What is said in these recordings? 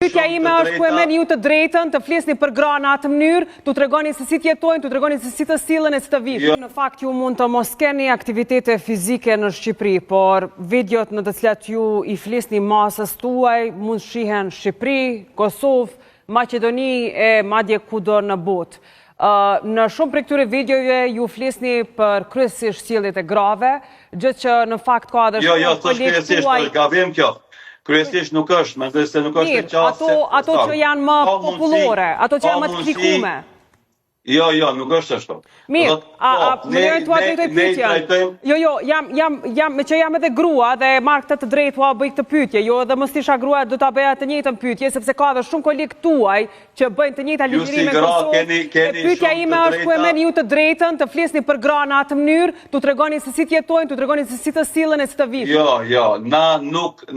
Pyetja ime është ku e merrni ju të drejtën të flisni për gra në atë mënyrë, t'u tregoni se si të jetojnë, t'u tregoni se si të sillen e si të vijnë. Në fakt ju mund të mos keni aktivitete fizike në Shqipëri, por videot në të cilat ju i flisni masës tuaj mund shihen në Shqipëri, Kosovë, Maqedoni e madje kudo në botë. Në shumë prej këtyre videove ju flisni për kryesisht sjelljet e grave, gjë që në fakt ka edhe shumë kryesisht është gabim kjo. Kryesisht nuk është, mendoj se nuk është e qastë. Ato që janë më popullore, ato që janë më të klikume. Jo, nuk është ashtu. Mirë, më lejoni t'ua drejtoj pyetjen. Jo, me që jam edhe grua dhe marr këtë të drejtë t'ua bëj këtë pyetje. Jo, edhe mos isha grua do ta bëja të njëjtën pyetje, sepse ka edhe shumë koleg tuaj që bëjnë të njëjta ligjërime në Kosovë. Pyetja ime është ku e merrni ju të drejtën të flisni për gra në atë mënyrë, t'u tregoni se si të jetojnë, t'u tregoni se si të sillen e si të vijnë. Jo, na nuk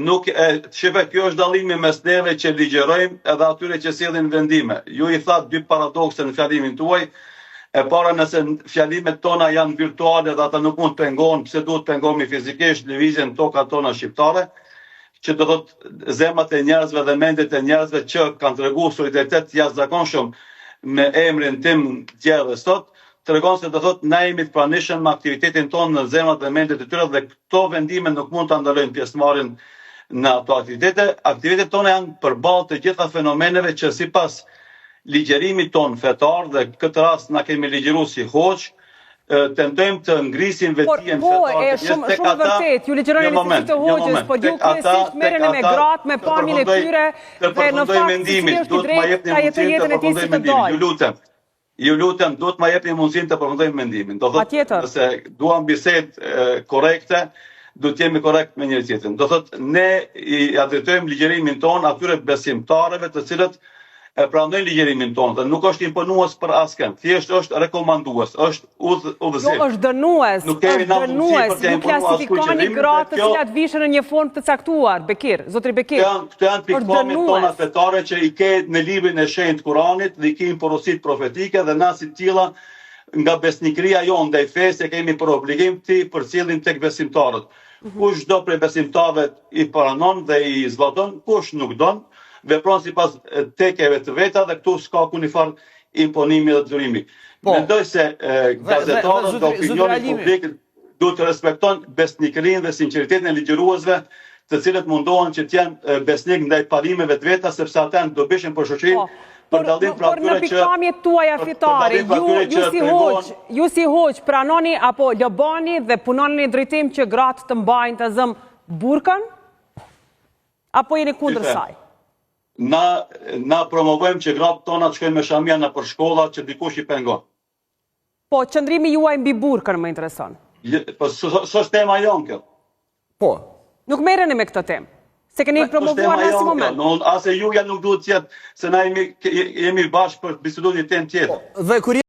shife, kjo është dallimi mes neve që ligjërojmë edhe atyre që sillin vendime. Ju i thatë dy paradokse në fjalimin tuaj. E para, nëse fjalimet tona janë virtuale dhe ata nuk mund të pengohen, pse duhet pengohemi fizikisht, lëvizjen toka tona shqiptare, që do thotë zemrat e njerëzve dhe mendet e njerëzve që kanë treguar solidaritet jashtëzakonshëm me emrin tim dje sot, tregon se do thotë na jemi të pranishëm me aktivitetin tonë në zemrat dhe mendet e tyre dhe këto vendime nuk mund ta ndalojnë pjesëmarrjen në ato aktivitete. Aktivitetet tona janë përballë të gjitha fenomeneve që sipas ligjërimi ton fetar dhe këtë rast na kemi ligjëruar si hoq, tentojmë të ngrisim vetien fetare. Shumë vërtet, ju ligjëroni me si të hoqës, por ju kryesisht merreni me gratë, me pamjen e tyre dhe në fakt është i drejtë ta jetojë jetën e tij si të dojë. Ju lutem, duhet ma jepni mundësinë të përfundojmë mendimin. Do thotë, nëse duam bisedë korrekte, duhet jemi korrekt me njëri tjetrin. Do thotë, ne i drejtojmë ligjërimin ton atyre besimtarëve të cilët e pranojnë ligjërimin tonë dhe nuk është imponues për asken, thjesht është rekomandues, është udhëzim. Jo, është dënues, nuk klasifikoni gratë të cilat vishën në një formë të caktuar, Bekir, zotri Bekir. Këto janë pikpamjet tona fetare që i ke në librin e shenjtë Kuranit dhe i kemi porositë profetike dhe na si tilla nga besnikëria jonë ndaj fesë kemi për obligim të përcjellim tek besimtarët. Kush do prej besimtarëve i pranon dhe i zbaton, kush nuk don, vepron sipas tekeve të veta dhe këtu s'ka ku një farë imponimi dhe zyrimi. Mendoj se gazetarët dhe opinioni publik duhet të respekton besnikërinë dhe sinqeritetin e ligjëruesve, të cilët mundohen që t'janë besnik ndaj parimeve të veta, sepse ata janë dobishëm për shoqërinë. Por në pikpamjet tuaja fetare, ju si hoq pranoni apo lobani dhe punoni në drejtim që gratë të mbajnë të zëmë burkën? Apo jeni kundër saj? Na promovojmë që gratë tona të shkojnë me shamia në për shkolla që dikush i pengon. Po, qëndrimi juaj mbi burkën më intereson. Po, s'është tema jonë kjo. Po. Nuk merreni me këtë temë. Se keni promovuar në asnjë moment. Ase juja nuk duhet të jetë se na jemi bashkë për biseduar një temë tjetër.